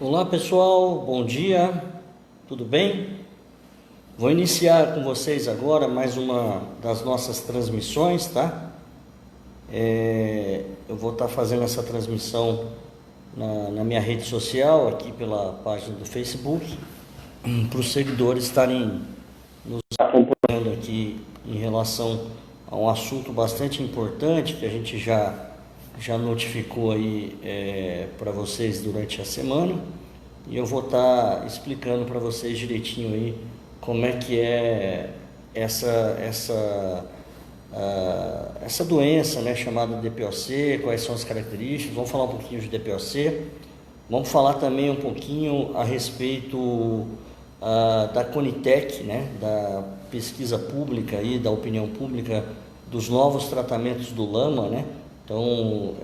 Olá pessoal, bom dia, tudo bem? Vou iniciar com vocês agora mais uma das nossas transmissões, tá? Eu vou estar fazendo essa transmissão na minha rede social, aqui pela página do Facebook, para os seguidores estarem nos acompanhando aqui em relação a um assunto bastante importante que a gente já notificou aí para vocês durante a semana, e eu vou estar explicando para vocês direitinho aí como é que é essa doença, né, chamada DPOC, quais são as características. Vamos falar um pouquinho de DPOC, vamos falar também um pouquinho a respeito da Conitec, né, da pesquisa pública aí, da opinião pública dos novos tratamentos do LAMA, né? Então,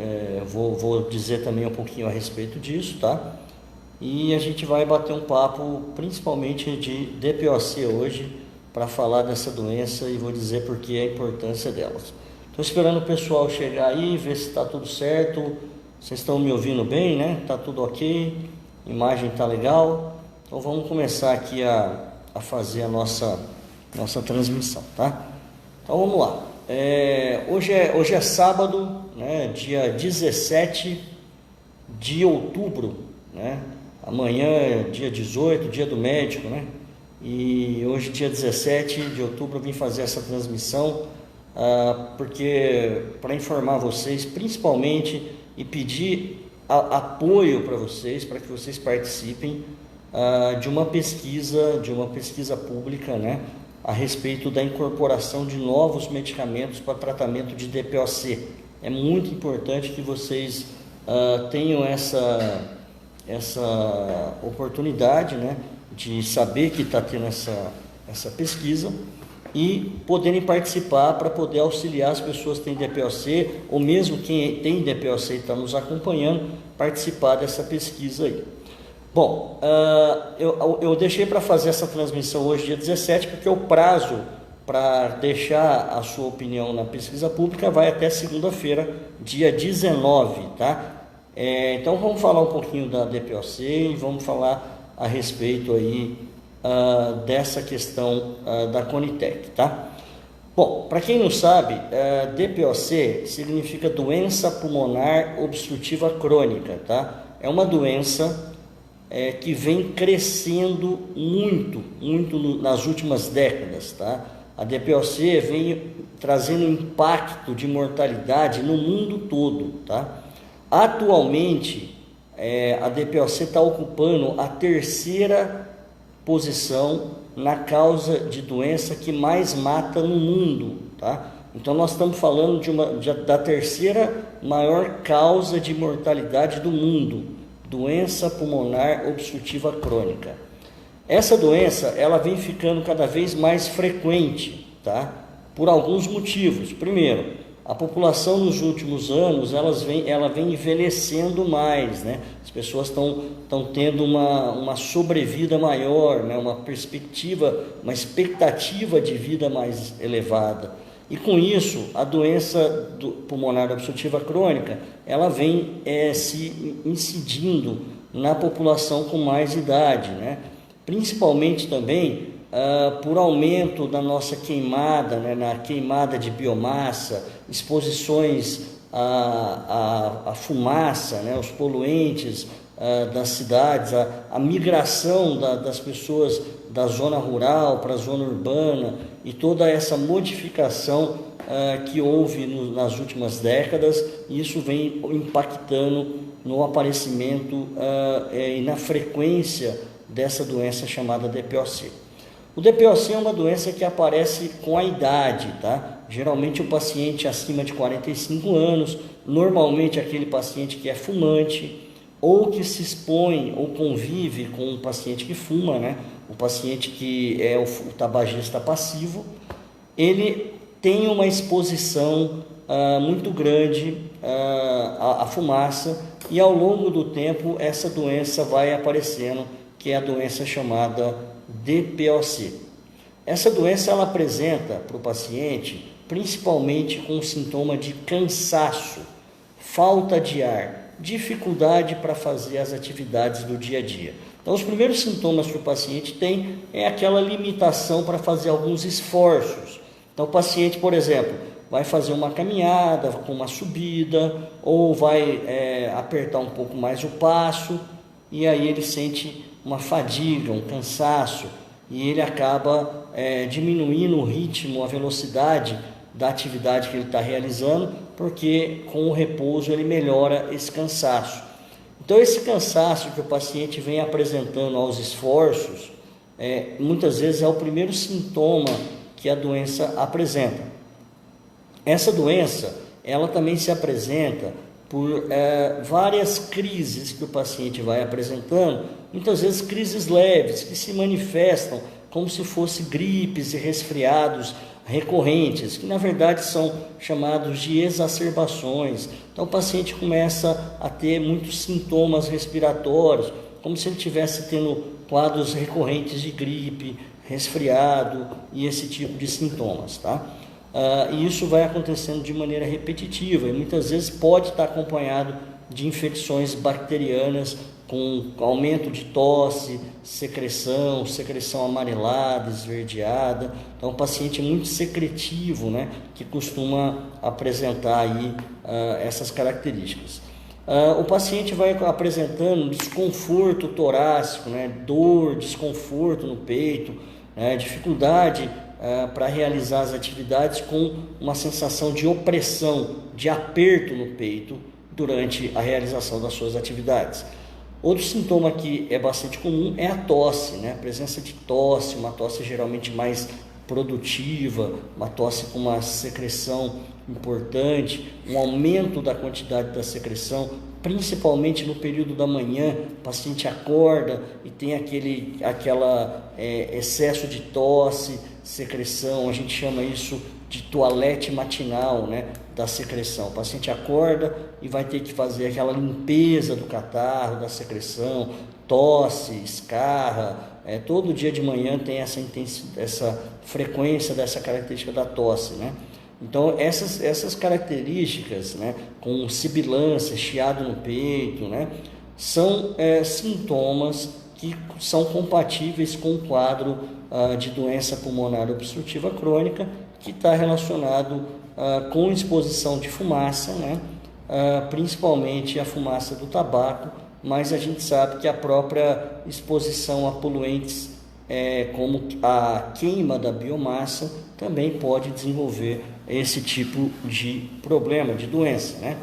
vou dizer também um pouquinho a respeito disso, tá? E a gente vai bater um papo principalmente de DPOC hoje, para falar dessa doença, e vou dizer por que a importância delas. Estou esperando o pessoal chegar aí, ver se está tudo certo. Vocês estão me ouvindo bem, né? Está tudo ok, a imagem está legal. Então vamos começar aqui a fazer a nossa transmissão, tá? Então vamos lá. Hoje é sábado, né, dia 17 de outubro, né? Amanhã é dia 18, dia do médico, né? E hoje, dia 17 de outubro, eu vim fazer essa transmissão porque para informar vocês, principalmente, e pedir apoio para vocês, para que vocês participem de uma pesquisa pública, né, a respeito da incorporação de novos medicamentos para tratamento de DPOC. É muito importante que vocês tenham essa oportunidade, né, de saber que está tendo essa pesquisa e poderem participar para poder auxiliar as pessoas que têm DPOC, ou mesmo quem tem DPOC e está nos acompanhando, participar dessa pesquisa aí. Bom, eu deixei para fazer essa transmissão hoje, dia 17, porque o prazo para deixar a sua opinião na pesquisa pública vai até segunda-feira, dia 19, tá? Então vamos falar um pouquinho da DPOC e vamos falar a respeito aí dessa questão da Conitec, tá? Bom, para quem não sabe, DPOC significa doença pulmonar obstrutiva crônica, tá? É uma doença que vem crescendo muito nas últimas décadas, tá? A DPOC vem trazendo impacto de mortalidade no mundo todo, tá? Atualmente, a DPOC está ocupando a terceira posição na causa de doença que mais mata no mundo, tá? Então nós estamos falando da terceira maior causa de mortalidade do mundo, doença pulmonar obstrutiva crônica. Essa doença, ela vem ficando cada vez mais frequente, tá? Por alguns motivos. Primeiro, a população nos últimos anos, ela vem envelhecendo mais, né? As pessoas estão tendo uma sobrevida maior, né? Uma expectativa de vida mais elevada. E com isso, a doença pulmonar obstrutiva crônica, ela vem se incidindo na população com mais idade, né? Principalmente também por aumento da nossa queimada, né, na queimada de biomassa, exposições à fumaça, né, os poluentes das cidades, a migração das pessoas da zona rural para a zona urbana e toda essa modificação que houve nas últimas décadas. Isso vem impactando no aparecimento e na frequência dessa doença chamada DPOC. O DPOC é uma doença que aparece com a idade, tá? Geralmente o paciente acima de 45 anos, normalmente aquele paciente que é fumante, ou que se expõe ou convive com um paciente que fuma, né? O paciente que é o tabagista passivo, ele tem uma exposição muito grande à fumaça, e ao longo do tempo essa doença vai aparecendo, que é a doença chamada DPOC. Essa doença ela apresenta para o paciente principalmente com sintoma de cansaço, falta de ar, dificuldade para fazer as atividades do dia a dia. Então, os primeiros sintomas que o paciente tem é aquela limitação para fazer alguns esforços. Então, o paciente, por exemplo, vai fazer uma caminhada com uma subida, ou vai apertar um pouco mais o passo, e aí ele sente uma fadiga, um cansaço, e ele acaba diminuindo o ritmo, a velocidade da atividade que ele está realizando, porque com o repouso ele melhora esse cansaço. Então, esse cansaço que o paciente vem apresentando aos esforços, muitas vezes é o primeiro sintoma que a doença apresenta. Essa doença, ela também se apresenta por várias crises que o paciente vai apresentando, muitas vezes crises leves, que se manifestam como se fossem gripes e resfriados recorrentes, que na verdade são chamados de exacerbações. Então o paciente começa a ter muitos sintomas respiratórios, como se ele estivesse tendo quadros recorrentes de gripe, resfriado e esse tipo de sintomas, tá? E isso vai acontecendo de maneira repetitiva e muitas vezes pode estar acompanhado de infecções bacterianas com aumento de tosse, secreção amarelada, esverdeada. Então, o paciente muito secretivo, né, que costuma apresentar aí essas características. O paciente vai apresentando desconforto torácico, né, dor, desconforto no peito, dificuldade para realizar as atividades com uma sensação de opressão, de aperto no peito durante a realização das suas atividades. Outro sintoma que é bastante comum é a tosse, né? A presença de tosse, uma tosse geralmente mais produtiva, uma tosse com uma secreção importante, um aumento da quantidade da secreção, principalmente no período da manhã. O paciente acorda e tem aquele excesso de tosse, secreção, a gente chama isso de toalete matinal, né, da secreção. O paciente acorda e vai ter que fazer aquela limpeza do catarro, da secreção, tosse, escarra, todo dia de manhã tem essa frequência dessa característica da tosse, né? Então essas características, né, com sibilância, chiado no peito, né, são sintomas que são compatíveis com o quadro de doença pulmonar obstrutiva crônica, que está relacionado com exposição de fumaça, né? Principalmente a fumaça do tabaco, mas a gente sabe que a própria exposição a poluentes, como a queima da biomassa, também pode desenvolver esse tipo de problema, de doença, né?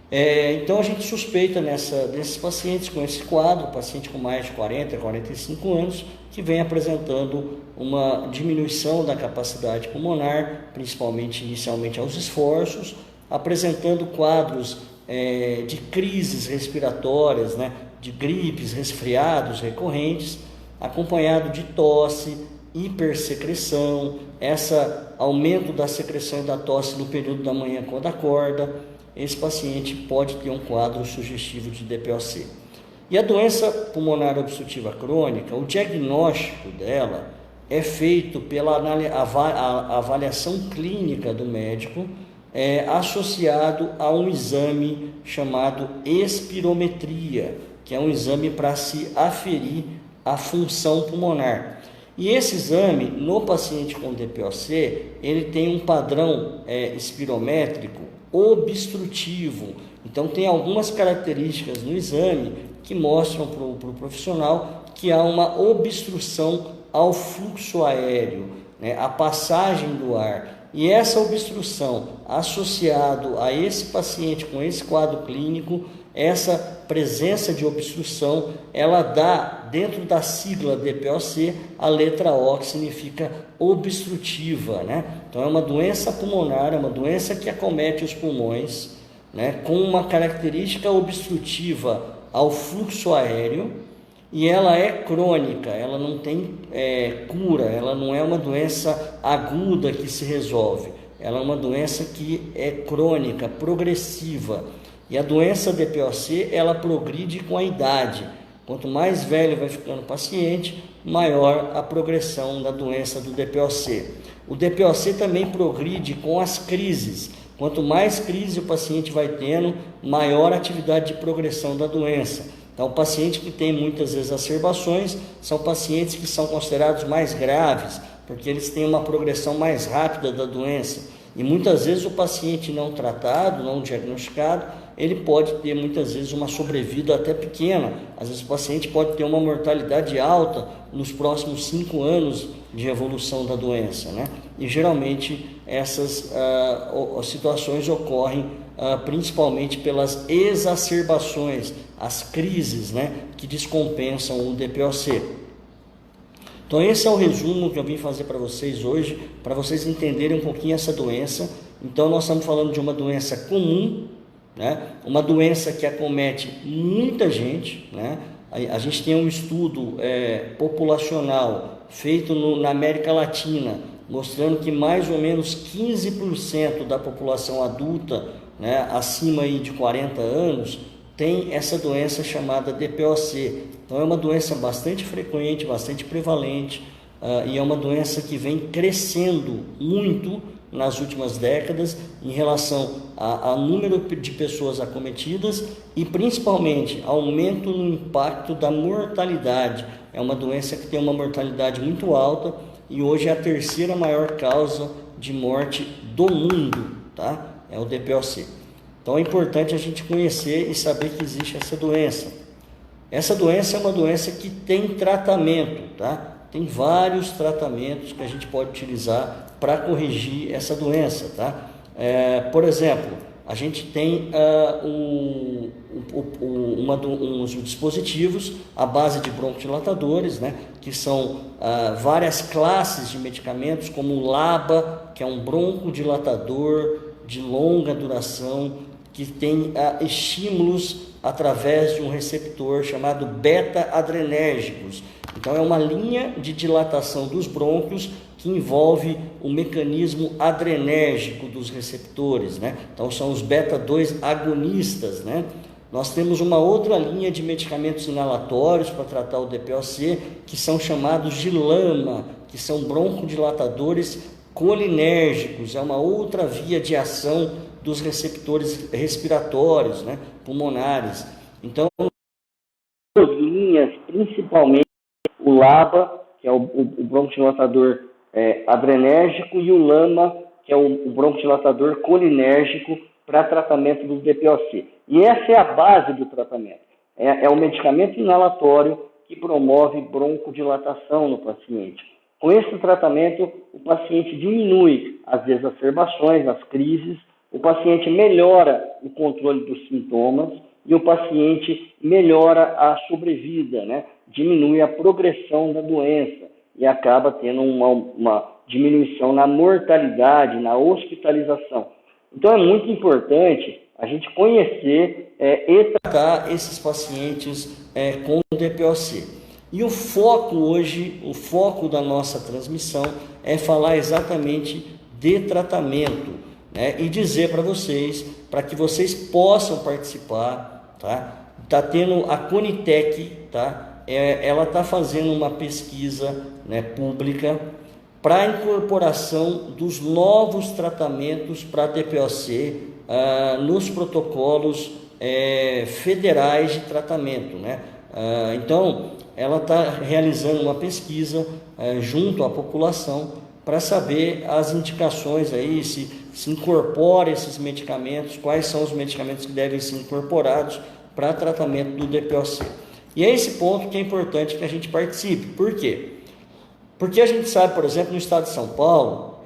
Então a gente suspeita desses pacientes com esse quadro, paciente com mais de 40, 45 anos, que vem apresentando uma diminuição da capacidade pulmonar, principalmente inicialmente aos esforços, apresentando quadros de crises respiratórias, né, de gripes, resfriados recorrentes, acompanhado de tosse, hipersecreção, esse aumento da secreção e da tosse no período da manhã quando acorda. Esse paciente pode ter um quadro sugestivo de DPOC. E a doença pulmonar obstrutiva crônica, o diagnóstico dela é feito pela avaliação clínica do médico, associado a um exame chamado espirometria, que é um exame para se aferir a função pulmonar. E esse exame, no paciente com DPOC, ele tem um padrão espirométrico obstrutivo. Então, tem algumas características no exame que mostram para o profissional que há uma obstrução ao fluxo aéreo, né, a passagem do ar. E essa obstrução, associado a esse paciente com esse quadro clínico, essa presença de obstrução, ela dá, dentro da sigla DPOC, a letra O, que significa obstrutiva, né? Então, é uma doença pulmonar, é uma doença que acomete os pulmões, né, com uma característica obstrutiva ao fluxo aéreo, e ela é crônica, ela não tem cura, ela não é uma doença aguda que se resolve, ela é uma doença que é crônica, progressiva. E a doença DPOC, ela progride com a idade. Quanto mais velho vai ficando o paciente, maior a progressão da doença do DPOC. O DPOC também progride com as crises. Quanto mais crise o paciente vai tendo, maior a atividade de progressão da doença. Então, o paciente que tem muitas exacerbações são pacientes que são considerados mais graves, porque eles têm uma progressão mais rápida da doença. E muitas vezes o paciente não tratado, não diagnosticado, ele pode ter muitas vezes uma sobrevida até pequena. Às vezes o paciente pode ter uma mortalidade alta nos próximos 5 anos de evolução da doença, né? E geralmente essas situações ocorrem principalmente pelas exacerbações, as crises, né, que descompensam o DPOC. Então esse é o resumo que eu vim fazer para vocês hoje, para vocês entenderem um pouquinho essa doença. Então nós estamos falando de uma doença comum, né? Uma doença que acomete muita gente, né? A gente tem um estudo populacional feito na América Latina, mostrando que mais ou menos 15% da população adulta, né, acima aí de 40 anos, tem essa doença chamada DPOC. Então é uma doença bastante frequente, bastante prevalente, e é uma doença que vem crescendo muito nas últimas décadas em relação ao número de pessoas acometidas e principalmente aumento no impacto da mortalidade. É uma doença que tem uma mortalidade muito alta e hoje é a terceira maior causa de morte do mundo, tá? É o DPOC. Então é importante a gente conhecer e saber que existe essa doença. Essa doença é uma doença que tem tratamento, tá? Tem vários tratamentos que a gente pode utilizar para corrigir essa doença, tá? Por exemplo, a gente tem uns dispositivos à base de broncodilatadores, né? Que são várias classes de medicamentos, como o LABA, que é um broncodilatador de longa duração, que tem estímulos através de um receptor chamado beta-adrenérgicos. Então é uma linha de dilatação dos brônquios que envolve o mecanismo adrenérgico dos receptores, né? Então são os beta-2 agonistas, né? Nós temos uma outra linha de medicamentos inalatórios para tratar o DPOC, que são chamados de LAMA, que são broncodilatadores colinérgicos, é uma outra via de ação dos receptores respiratórios, né, pulmonares. Então, as linhas, principalmente o LABA, que é o broncodilatador adrenérgico, e o LAMA, que é o broncodilatador colinérgico para tratamento do DPOC. E essa é a base do tratamento. É o medicamento inalatório que promove broncodilatação no paciente. Com esse tratamento, o paciente diminui as exacerbações, as crises, o paciente melhora o controle dos sintomas e o paciente melhora a sobrevida, né? Diminui a progressão da doença e acaba tendo uma diminuição na mortalidade, na hospitalização. Então é muito importante a gente conhecer e tratar esses pacientes com DPOC. E o foco hoje, o foco da nossa transmissão é falar exatamente de tratamento, né? E dizer para vocês, para que vocês possam participar, tá? Tá tendo a Conitec, tá? Ela está fazendo uma pesquisa, né, pública para a incorporação dos novos tratamentos para DPOC nos protocolos federais de tratamento, né? Então, ela está realizando uma pesquisa junto à população para saber as indicações aí, se incorpora esses medicamentos, quais são os medicamentos que devem ser incorporados para tratamento do DPOC. E é esse ponto que é importante que a gente participe. Por quê? Porque a gente sabe, por exemplo, no estado de São Paulo,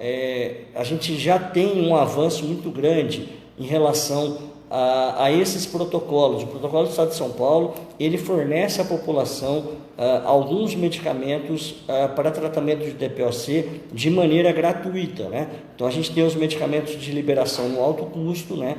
a gente já tem um avanço muito grande em relação a esses protocolos. O protocolo do estado de São Paulo, ele fornece à população alguns medicamentos para tratamento de DPOC de maneira gratuita, né? Então a gente tem os medicamentos de liberação no alto custo, né?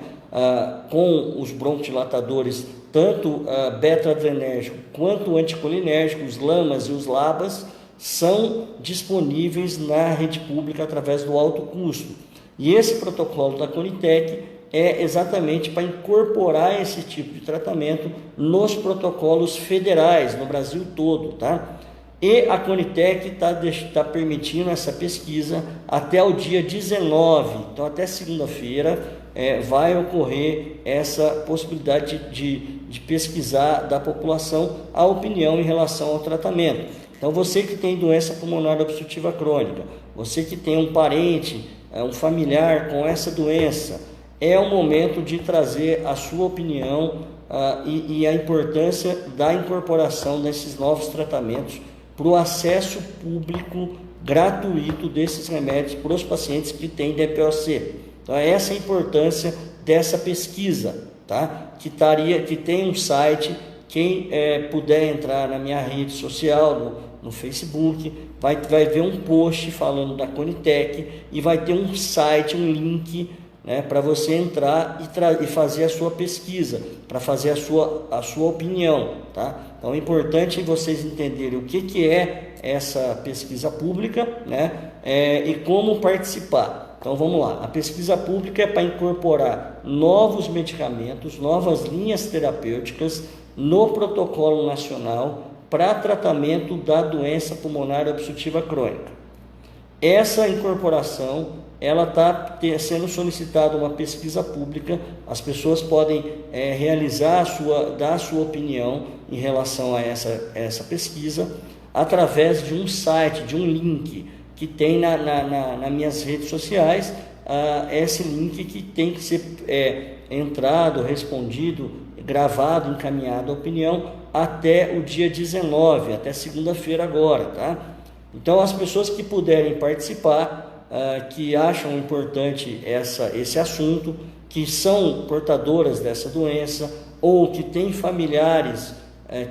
Com os broncodilatadores, tanto beta-adrenérgico quanto anticolinérgico, os LAMAs e os LABAs, são disponíveis na rede pública através do alto custo. E esse protocolo da Conitec é exatamente para incorporar esse tipo de tratamento nos protocolos federais, no Brasil todo, tá? E a Conitec está permitindo essa pesquisa até o dia 19, então até segunda-feira, vai ocorrer essa possibilidade de pesquisar da população a opinião em relação ao tratamento. Então, você que tem doença pulmonar obstrutiva crônica, você que tem um parente, um familiar com essa doença, é o momento de trazer a sua opinião e a importância da incorporação desses novos tratamentos para o acesso público gratuito desses remédios para os pacientes que têm DPOC. Então, essa é a importância dessa pesquisa, tá? Que tem um site. Quem puder entrar na minha rede social, no Facebook, vai ver um post falando da Conitec e vai ter um site, um link, né, para você entrar e fazer a sua pesquisa, para fazer a sua opinião, tá? Então é importante vocês entenderem o que é essa pesquisa pública, né, e como participar. Então vamos lá, a pesquisa pública é para incorporar novos medicamentos, novas linhas terapêuticas no protocolo nacional para tratamento da doença pulmonar obstrutiva crônica. Essa incorporação, ela está sendo solicitada uma pesquisa pública, as pessoas podem dar a sua opinião em relação a essa pesquisa, através de um site, de um link que tem nas minhas redes sociais, esse link que tem que ser entrado, respondido, gravado, encaminhado a opinião até o dia 19, até segunda-feira agora, tá? Então, as pessoas que puderem participar, que acham importante esse assunto, que são portadoras dessa doença, ou que têm familiares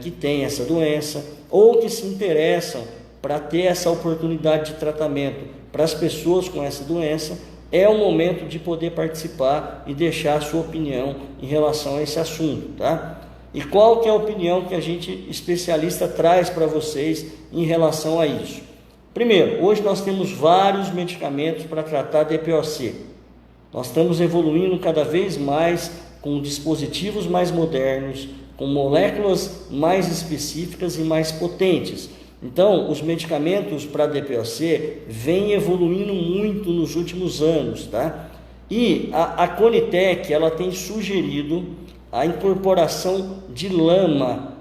que têm essa doença, ou que se interessam para ter essa oportunidade de tratamento para as pessoas com essa doença, é o momento de poder participar e deixar a sua opinião em relação a esse assunto, tá? E qual que é a opinião que a gente especialista traz para vocês em relação a isso? Primeiro, hoje nós temos vários medicamentos para tratar DPOC. Nós estamos evoluindo cada vez mais com dispositivos mais modernos, com moléculas mais específicas e mais potentes. Então, os medicamentos para DPOC vêm evoluindo muito nos últimos anos, tá? E a Conitec, ela tem sugerido a incorporação de lama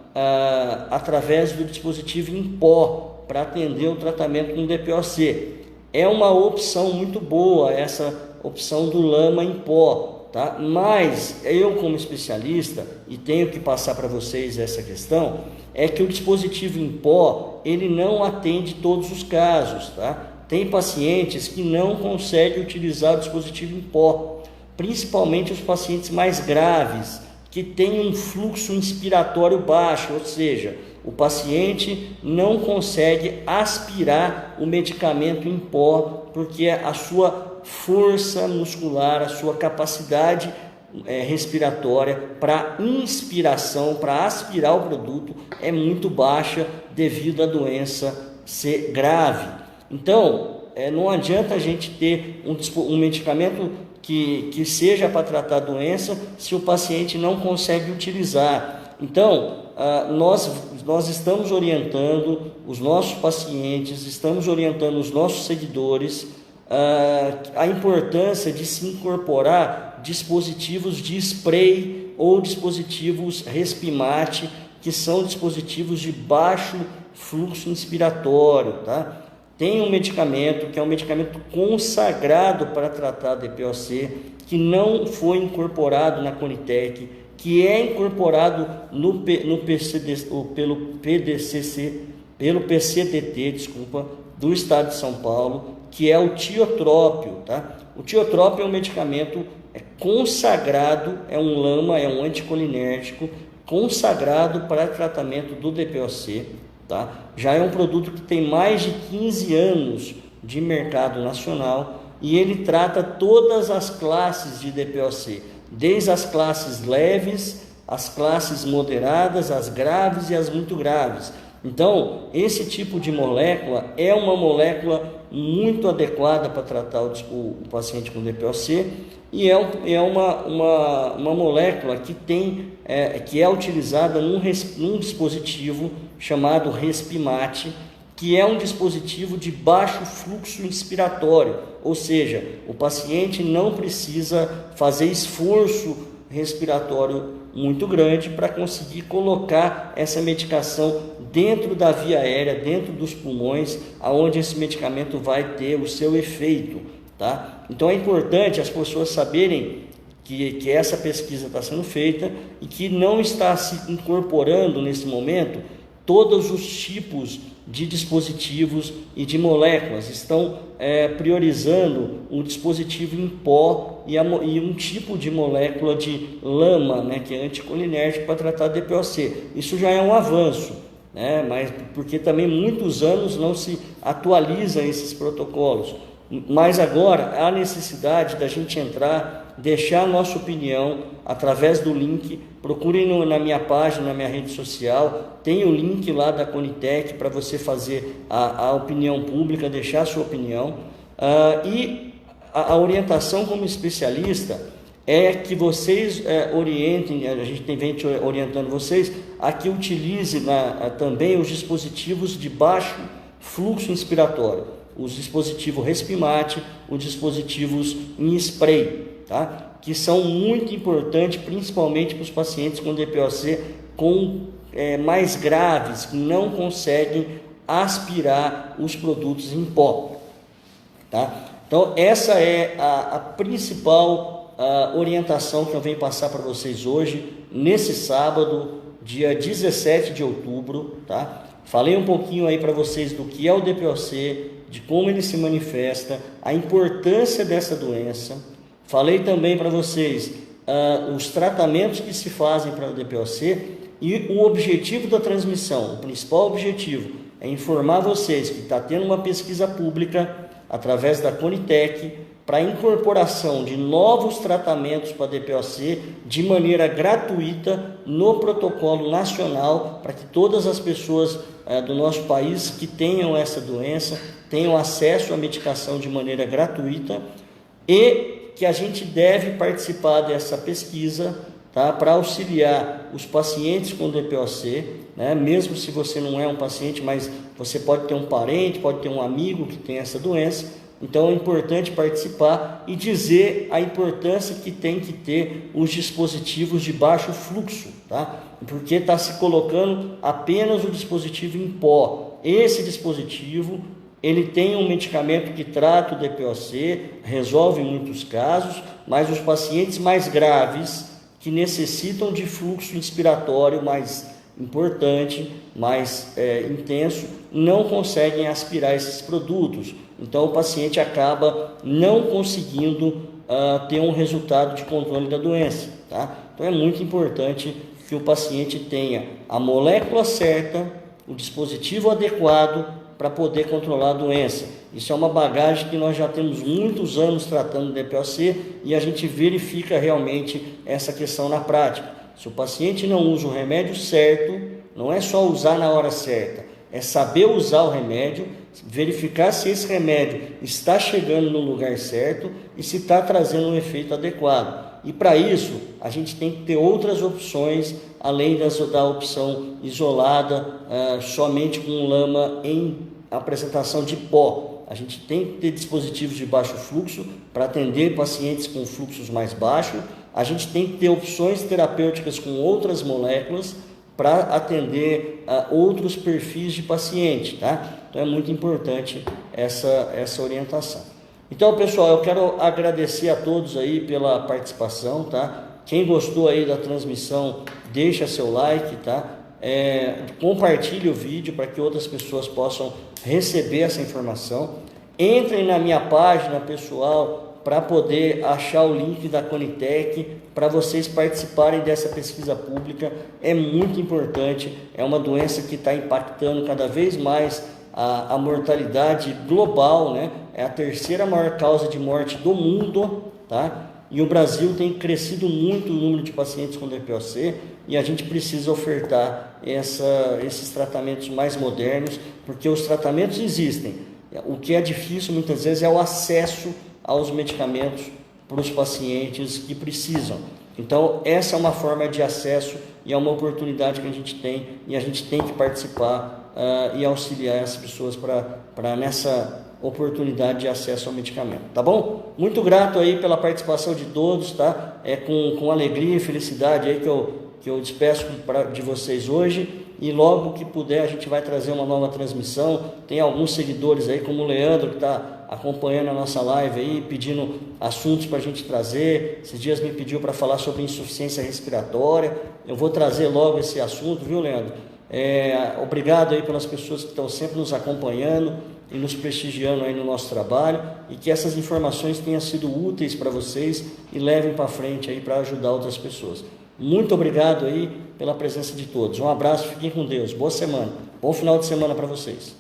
através do dispositivo em pó para atender o tratamento com DPOC. É uma opção muito boa essa opção do lama em pó, tá? Mas eu, como especialista, e tenho que passar para vocês essa questão, é que o dispositivo em pó, ele não atende todos os casos, tá? Tem pacientes que não conseguem utilizar o dispositivo em pó, principalmente os pacientes mais graves, que têm um fluxo inspiratório baixo, ou seja, o paciente não consegue aspirar o medicamento em pó, porque a sua força muscular, a sua capacidade respiratória para inspiração, para aspirar o produto é muito baixa devido à doença ser grave. Então, não adianta a gente ter um medicamento que seja para tratar a doença se o paciente não consegue utilizar. Então, nós estamos orientando os nossos pacientes, estamos orientando os nossos seguidores a importância de se incorporar dispositivos de spray ou dispositivos Respimate, que são dispositivos de baixo fluxo inspiratório, tá? Tem um medicamento que é um medicamento consagrado para tratar DPOC, que não foi incorporado na Conitec, que é incorporado pelo PCDT, do estado de São Paulo, que é o tiotrópio, tá? O tiotrópio é um medicamento consagrado, é um lama, é um anticolinérgico consagrado para tratamento do DPOC, tá? Já é um produto que tem mais de 15 anos de mercado nacional e ele trata todas as classes de DPOC, desde as classes leves, as classes moderadas, as graves e as muito graves. Então, esse tipo de molécula é uma molécula muito adequada para tratar o paciente com DPOC e é uma molécula que é utilizada num dispositivo chamado Respimate, que é um dispositivo de baixo fluxo inspiratório, ou seja, o paciente não precisa fazer esforço respiratório muito grande para conseguir colocar essa medicação dentro da via aérea, dentro dos pulmões, aonde esse medicamento vai ter o seu efeito, tá? Então é importante as pessoas saberem que essa pesquisa está sendo feita e que não está se incorporando nesse momento todos os tipos de dispositivos e de moléculas, estão priorizando um dispositivo em pó e um tipo de molécula de lama, né, que é anticolinérgico para tratar DPOC. Isso já é um avanço, né, mas porque também muitos anos não se atualizam esses protocolos. Mas agora há necessidade da gente entrar, deixar a nossa opinião através do link. Procurem na minha página, na minha rede social, tem o link lá da Conitec para você fazer a opinião pública, deixar a sua opinião. E a orientação como especialista é que vocês orientem, a gente vem orientando vocês a que utilize também os dispositivos de baixo fluxo inspiratório. Os dispositivos Respimate, os dispositivos em spray, tá? Que são muito importantes, principalmente para os pacientes com DPOC mais graves, que não conseguem aspirar os produtos em pó, tá? Então, essa é a principal orientação que eu venho passar para vocês hoje, nesse sábado, dia 17 de outubro, tá? Falei um pouquinho aí para vocês do que é o DPOC, de como ele se manifesta, a importância dessa doença. Falei também para vocês os tratamentos que se fazem para o DPOC e o objetivo da transmissão. O principal objetivo é informar vocês que está tendo uma pesquisa pública através da Conitec para a incorporação de novos tratamentos para DPOC de maneira gratuita no protocolo nacional, para que todas as pessoas do nosso país que tenham essa doença tenham acesso à medicação de maneira gratuita, e que a gente deve participar dessa pesquisa, tá, para auxiliar os pacientes com DPOC, né? Mesmo se você não é um paciente, mas você pode ter um parente, pode ter um amigo que tem essa doença. Então é importante participar e dizer a importância que tem que ter os dispositivos de baixo fluxo, tá? Porque está se colocando apenas o dispositivo em pó. Esse dispositivo, ele tem um medicamento que trata o DPOC, resolve muitos casos, mas os pacientes mais graves, que necessitam de fluxo inspiratório mais importante, mais intenso, não conseguem aspirar esses produtos. Então o paciente acaba não conseguindo ter um resultado de controle da doença, tá? Então é muito importante que o paciente tenha a molécula certa, o dispositivo adequado para poder controlar a doença. Isso é uma bagagem que nós já temos muitos anos tratando de DPOC e a gente verifica realmente essa questão na prática. Se o paciente não usa o remédio certo, não é só usar na hora certa, é saber usar o remédio, verificar se esse remédio está chegando no lugar certo e se está trazendo um efeito adequado. E para isso, a gente tem que ter outras opções, além da opção isolada, somente com lama em apresentação de pó. A gente tem que ter dispositivos de baixo fluxo para atender pacientes com fluxos mais baixos. A gente tem que ter opções terapêuticas com outras moléculas para atender outros perfis de paciente, tá? Então é muito importante essa orientação. Então, pessoal, eu quero agradecer a todos aí pela participação, tá? Quem gostou aí da transmissão, deixa seu like, tá? Compartilhe o vídeo para que outras pessoas possam receber essa informação. Entrem na minha página pessoal para poder achar o link da Conitec, para vocês participarem dessa pesquisa pública. É muito importante, é uma doença que está impactando cada vez mais a mortalidade global, né? É a terceira maior causa de morte do mundo, tá? E o Brasil tem crescido muito o número de pacientes com DPOC e a gente precisa ofertar esses tratamentos mais modernos, porque os tratamentos existem. O que é difícil muitas vezes é o acesso aos medicamentos para os pacientes que precisam. Então, essa é uma forma de acesso e é uma oportunidade que a gente tem e a gente tem que participar e auxiliar as pessoas para nessa oportunidade de acesso ao medicamento, tá bom? Muito grato aí pela participação de todos, tá? É com alegria e felicidade aí que eu despeço de vocês hoje, e logo que puder a gente vai trazer uma nova transmissão. Tem alguns seguidores aí, como o Leandro, que está acompanhando a nossa live aí, pedindo assuntos para a gente trazer. Esses dias me pediu para falar sobre insuficiência respiratória. Eu vou trazer logo esse assunto, viu, Leandro? Obrigado aí pelas pessoas que estão sempre nos acompanhando e nos prestigiando aí no nosso trabalho, e que essas informações tenham sido úteis para vocês e levem para frente aí para ajudar outras pessoas. Muito obrigado aí pela presença de todos. Um abraço, fiquem com Deus. Boa semana. Bom final de semana para vocês.